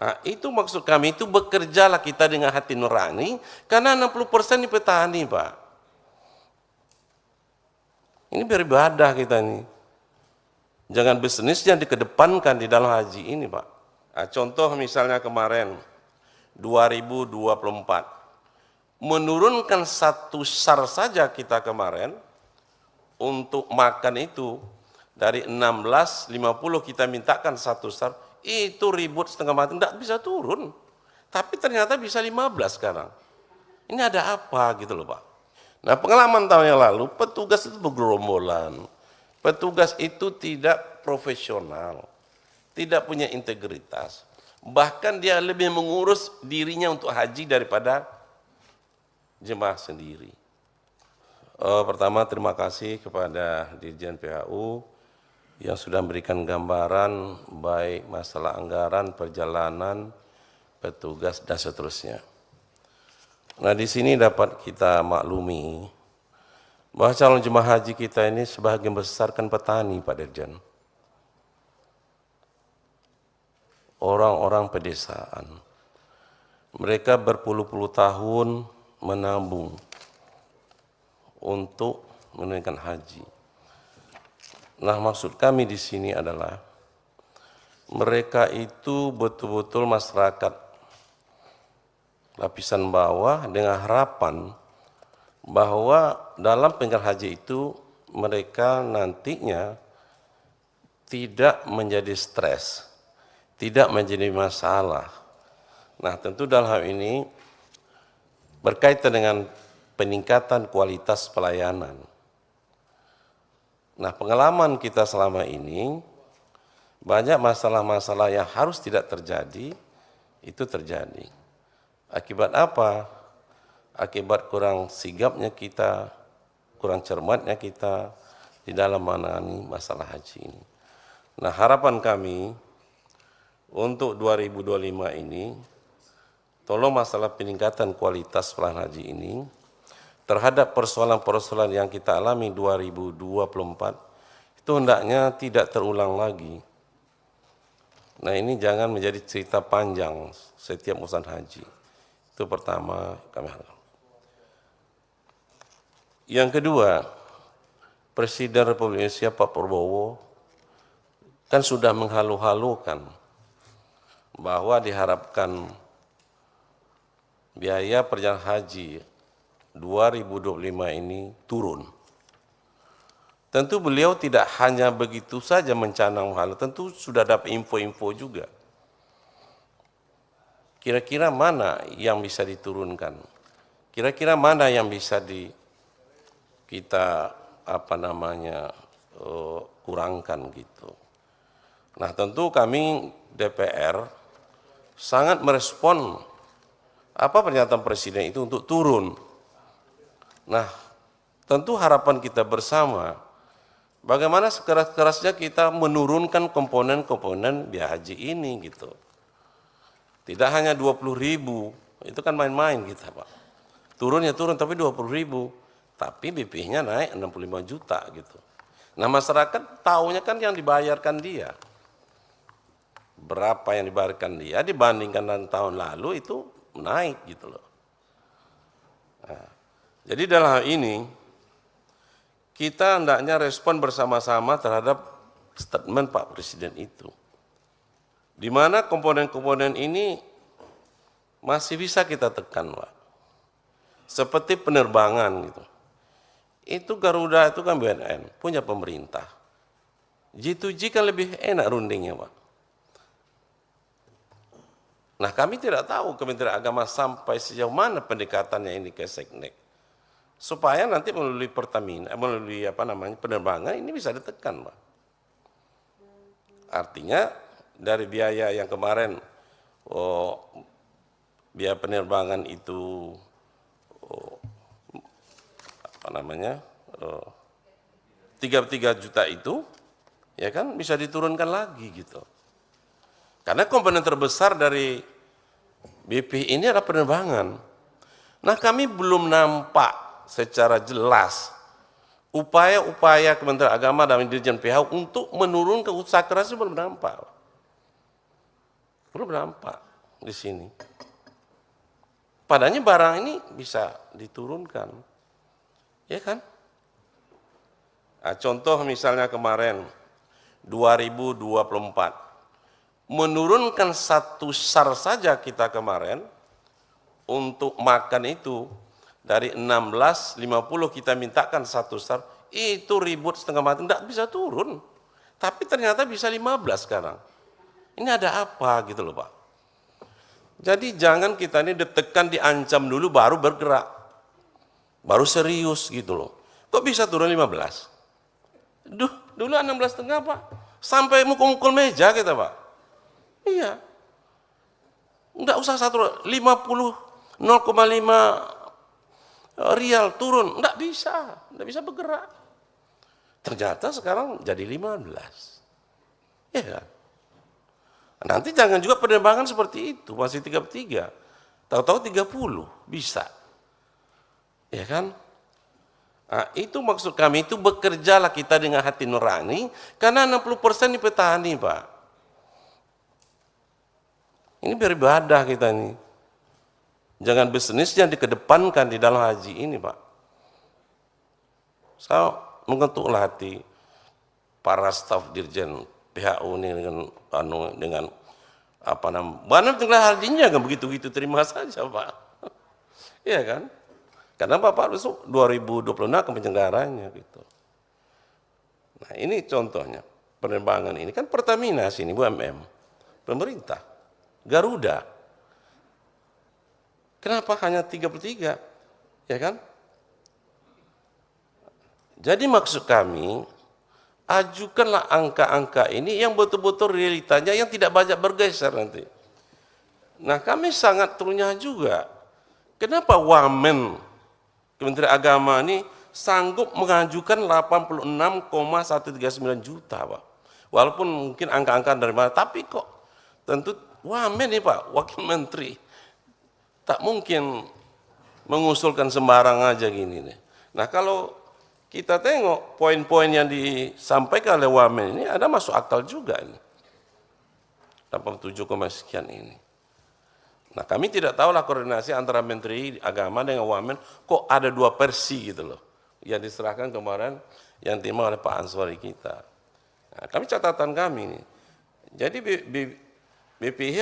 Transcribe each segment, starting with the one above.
Nah, itu maksud kami, itu bekerjalah kita dengan hati nurani, karena 60% ini petani, Pak. Ini beribadah kita ini. Jangan bisnisnya dikedepankan di dalam haji ini, Pak. Nah, contoh misalnya kemarin, 2024. Menurunkan satu sar saja kita kemarin, untuk makan itu, dari 16,50 kita mintakan satu sar, itu ribut setengah mati, tidak bisa turun. Tapi ternyata bisa 15 sekarang. Ini ada apa gitu loh, Pak. Nah, pengalaman tahun yang lalu, petugas itu bergerombolan. Petugas itu tidak profesional, tidak punya integritas. Bahkan dia lebih mengurus dirinya untuk haji daripada jemaah sendiri. Pertama, terima kasih kepada Dirjen PHU yang sudah memberikan gambaran baik masalah anggaran, perjalanan, petugas, dan seterusnya. Nah, di sini dapat kita maklumi bahwa calon jemaah haji kita ini sebagian besar kan petani, Pak Dirjen. Orang-orang pedesaan. Mereka berpuluh-puluh tahun menabung untuk menunaikan haji. Nah, maksud kami di sini adalah mereka itu betul-betul masyarakat lapisan bawah dengan harapan bahwa dalam penyelenggaraan haji itu mereka nantinya tidak menjadi stres, tidak menjadi masalah. Nah, tentu dalam hal ini berkaitan dengan peningkatan kualitas pelayanan. Nah, pengalaman kita selama ini, banyak masalah-masalah yang harus tidak terjadi, itu terjadi. Akibat apa? Akibat kurang sigapnya kita, kurang cermatnya kita di dalam menangani masalah haji ini. Nah, harapan kami untuk 2025 ini, tolong masalah peningkatan kualitas pelayanan haji ini, terhadap persoalan-persoalan yang kita alami 2024, itu hendaknya tidak terulang lagi. Nah, ini jangan menjadi cerita panjang setiap urusan haji. Itu pertama kami harapkan. Yang kedua, Presiden Republik Indonesia Pak Prabowo kan sudah menghalu-halukan bahwa diharapkan biaya perjalanan haji 2025 ini turun. Tentu beliau tidak hanya begitu saja mencanang hal, tentu sudah dapat info-info juga. Kira-kira mana yang bisa diturunkan? Kira-kira mana yang bisa kita kurangkan gitu. Nah, tentu kami DPR sangat merespon apa pernyataan Presiden itu untuk turun. Nah, tentu harapan kita bersama, bagaimana sekeras-kerasnya kita menurunkan komponen-komponen biaya haji ini gitu. Tidak hanya 20.000, itu kan main-main kita, Pak. Turunnya turun tapi 20.000, tapi BP-nya naik 65 juta gitu. Nah, masyarakat tahunya kan yang dibayarkan dia. Berapa yang dibayarkan dia dibandingkan dengan tahun lalu itu naik gitu loh. Nah, jadi dalam hal ini, kita hendaknya respon bersama-sama terhadap statement Pak Presiden itu. Di mana komponen-komponen ini masih bisa kita tekan, Pak. Seperti penerbangan gitu. Itu Garuda itu kan BNN, punya pemerintah. G2G kan lebih enak rundingnya, Pak. Nah, kami tidak tahu Kementerian Agama sampai sejauh mana pendekatannya ini ke Seknek. Supaya nanti melalui Pertamina, melalui penerbangan ini bisa ditekan, Pak. Artinya dari biaya yang kemarin biaya penerbangan itu 33 juta itu ya kan bisa diturunkan lagi gitu. Karena komponen terbesar dari BP ini adalah penerbangan. Nah, kami belum nampak secara jelas upaya-upaya Kementerian Agama dan Dirjen PHU untuk menurunkan usaha keras itu belum nampak. Belum nampak. di sini. Padahal barang ini bisa diturunkan, ya kan? Nah, contoh misalnya kemarin 2024, menurunkan 1 SAR saja kita kemarin untuk makan itu dari 16.50 kita mintakan 1 SAR, itu ribut setengah mati, tidak bisa turun. Tapi ternyata bisa 15 sekarang. Ini ada apa gitu loh Pak. Jadi jangan kita ini ditekan, diancam dulu baru bergerak. Baru serius gitu loh. Kok bisa turun 15? Dulu 16,5 Pak. Sampai mukul-mukul meja kita Pak. Iya. Enggak usah 50, 0,5 rial turun. Enggak bisa bergerak. Ternyata sekarang jadi 15. Ya kan? Nanti jangan juga penerbangan seperti itu, masih 33. Tahu-tahu 30, bisa. Ya kan? Nah, itu maksud kami, itu bekerjalah kita dengan hati nurani, karena 60% di petani, Pak. Ini beribadah kita ini. Jangan bisnis yang dikedepankan di dalam haji ini, Pak. Saya mengetuklah hati para staf dirjen PHU ini dengan apa namanya, mana tinggal hajinya kan begitu-gitu terima saja Pak. Iya kan? Karena Bapak besok 2026 akan penyelenggaranya gitu. Nah ini contohnya, penerbangan ini kan Pertamina sini, BUMN, pemerintah, Garuda. Kenapa hanya 33? Ya kan? Jadi maksud kami, ajukanlah angka-angka ini yang betul-betul realitanya, yang tidak banyak bergeser nanti. Nah kami sangat terunyah juga. Kenapa Wamen, Kementerian Agama ini sanggup mengajukan 86,139 juta Pak. Walaupun mungkin angka-angka dari mana, tapi kok tentu Wamen nih Pak, Wakil Menteri. Tak mungkin mengusulkan sembarang aja gini nih. Nah kalau kita tengok poin-poin yang disampaikan oleh Wamen ini ada masuk akal juga ini. 87, sekian ini. Nah kami tidak tahulah koordinasi antara Menteri Agama dengan Wamen, kok ada 2 versi gitu loh. Yang diserahkan kemarin, yang terima oleh Pak Answari kita. Nah, kami catatan kami nih. Jadi BPH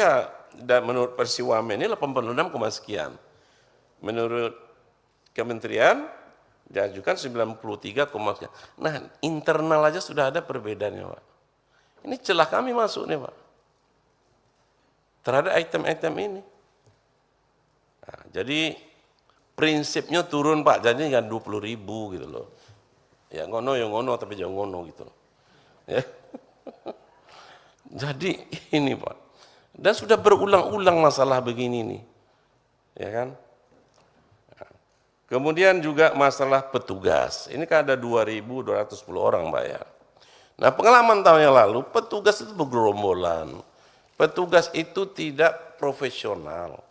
dan menurut versi Wamen ini 86, sekian. Menurut Kementerian diajukan 93, sekian. Nah, internal aja sudah ada perbedaannya, Pak. Ini celah kami masuk nih, Pak. Terhadap item-item ini. Nah, jadi prinsipnya turun, Pak. Jadi kan 20.000 gitu loh. Ya ngono, tapi jangan ngono gitu loh. Ya. Jadi ini, Pak. Dan sudah berulang-ulang masalah begini nih. Ya kan? Kemudian juga masalah petugas. Ini kan ada 2.210 orang bayar. Nah pengalaman tahun yang lalu, petugas itu bergerombolan. Petugas itu tidak profesional.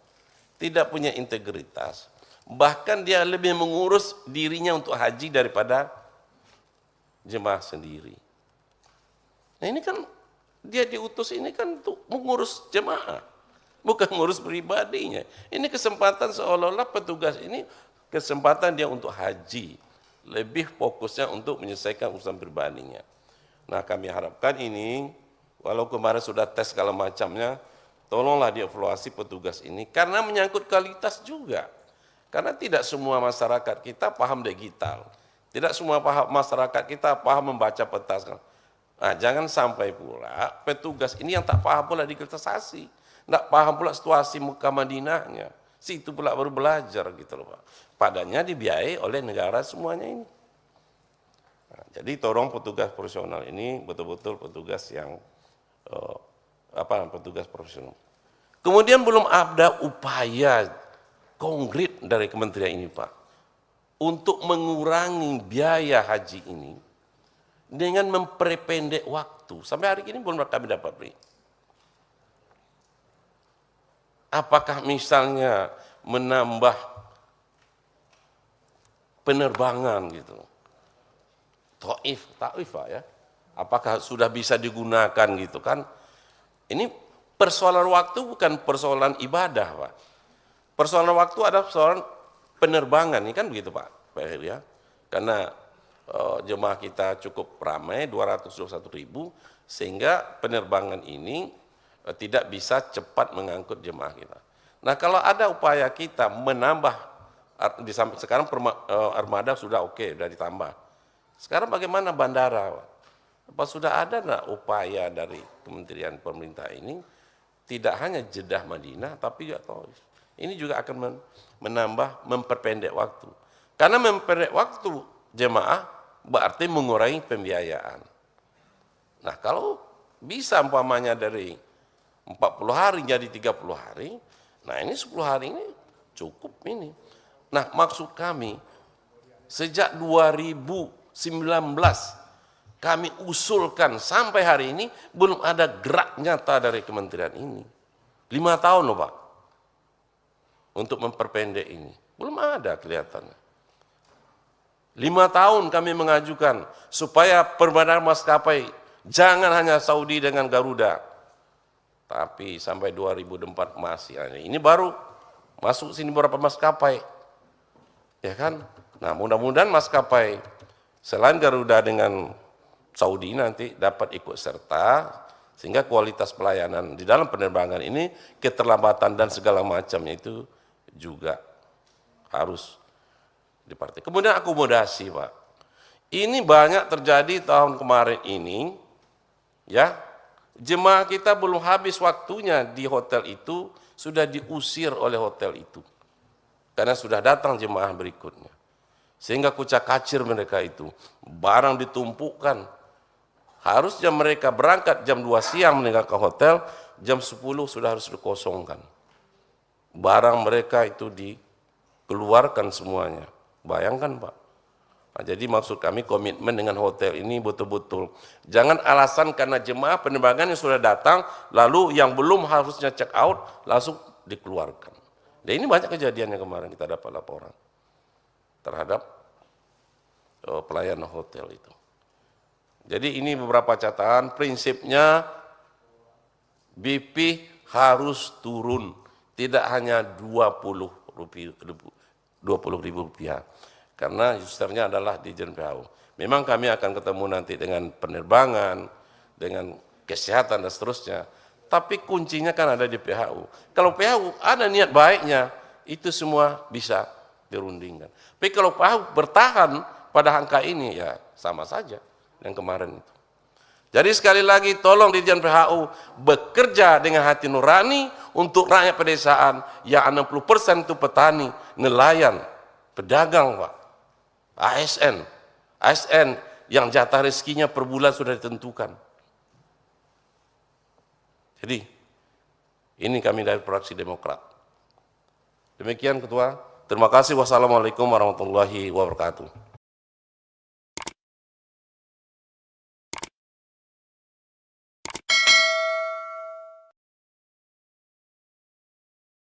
Tidak punya integritas. Bahkan dia lebih mengurus dirinya untuk haji daripada jemaah sendiri. Nah ini kan, dia diutus ini kan untuk mengurus jemaah. Bukan mengurus pribadinya. Ini kesempatan seolah-olah petugas ini kesempatan dia untuk haji, lebih fokusnya untuk menyelesaikan urusan pribadinya. Nah kami harapkan ini, walau kemarin sudah tes segala macamnya, tolonglah dievaluasi petugas ini, karena menyangkut kualitas juga. Karena tidak semua masyarakat kita paham digital, tidak semua masyarakat kita paham membaca peta. Nah jangan sampai pula petugas ini yang tak paham pula digitalisasi, tidak paham pula situasi Mekah Madinahnya, situ pula baru belajar gitu loh Pak. Padanya dibiayai oleh negara semuanya ini. Nah, jadi tolong petugas profesional ini betul-betul petugas yang petugas profesional. Kemudian belum ada upaya konkret dari kementerian ini Pak untuk mengurangi biaya haji ini dengan memperpendek waktu. Sampai hari ini belum kami dapat beri. Apakah misalnya menambah penerbangan gitu, Taif Pak ya, apakah sudah bisa digunakan gitu kan? Ini persoalan waktu bukan persoalan ibadah, Pak. Persoalan waktu ada persoalan penerbangan, ini kan begitu Pak Heri ya. Karena jemaah kita cukup ramai, 221.000, sehingga penerbangan ini tidak bisa cepat mengangkut jemaah kita. Nah kalau ada upaya kita menambah, sekarang armada sudah oke, sudah ditambah. Sekarang bagaimana bandara? Apa sudah ada upaya dari Kementerian Pemerintah ini, tidak hanya Jeddah Madinah, tapi juga Taif. Ini juga akan menambah, memperpendek waktu. Karena memperpendek waktu jemaah berarti mengurangi pembiayaan. Nah kalau bisa umpamanya dari 40 hari jadi 30 hari, nah ini 10 hari ini cukup ini. Nah maksud kami, sejak 2019 kami usulkan sampai hari ini belum ada gerak nyata dari kementerian ini. 5 tahun loh Pak, untuk memperpendek ini. Belum ada kelihatannya. 5 tahun kami mengajukan supaya perbandingan maskapai jangan hanya Saudi dengan Garuda, tapi sampai 2024 masih. Ini baru masuk sini beberapa maskapai, ya kan? Nah mudah-mudahan maskapai selain Garuda dengan Saudi nanti dapat ikut serta, sehingga kualitas pelayanan di dalam penerbangan ini, keterlambatan dan segala macamnya itu juga harus dipartai. Kemudian akomodasi Pak, ini banyak terjadi tahun kemarin ini, ya jemaah kita belum habis waktunya di hotel itu, sudah diusir oleh hotel itu, karena sudah datang jemaah berikutnya, sehingga kucak-kacir mereka itu, barang ditumpukkan, harusnya mereka berangkat jam 2 siang meninggalkan hotel, jam 10 sudah harus dikosongkan, barang mereka itu dikeluarkan semuanya. Bayangkan Pak. Nah, jadi maksud kami komitmen dengan hotel ini betul-betul. Jangan alasan karena jemaah penerbangan yang sudah datang, lalu yang belum harusnya check out, langsung dikeluarkan. Dan ini banyak kejadian yang kemarin kita dapat laporan terhadap pelayanan hotel itu. Jadi ini beberapa catatan, prinsipnya BP harus turun, tidak hanya 20.000 rupiah, karena usernya adalah Dirjen PHU. Memang kami akan ketemu nanti dengan penerbangan, dengan kesehatan dan seterusnya, tapi kuncinya kan ada di PHU. Kalau PHU ada niat baiknya, itu semua bisa dirundingkan. Tapi kalau PHU bertahan pada angka ini, ya sama saja yang kemarin itu. Jadi sekali lagi tolong Dirjen PHU bekerja dengan hati nurani untuk rakyat pedesaan, yang 60% itu petani, nelayan, pedagang Pak, ASN yang jatah rezekinya per bulan sudah ditentukan. Jadi ini kami dari fraksi Demokrat. Demikian Ketua, terima kasih. Wassalamualaikum warahmatullahi wabarakatuh.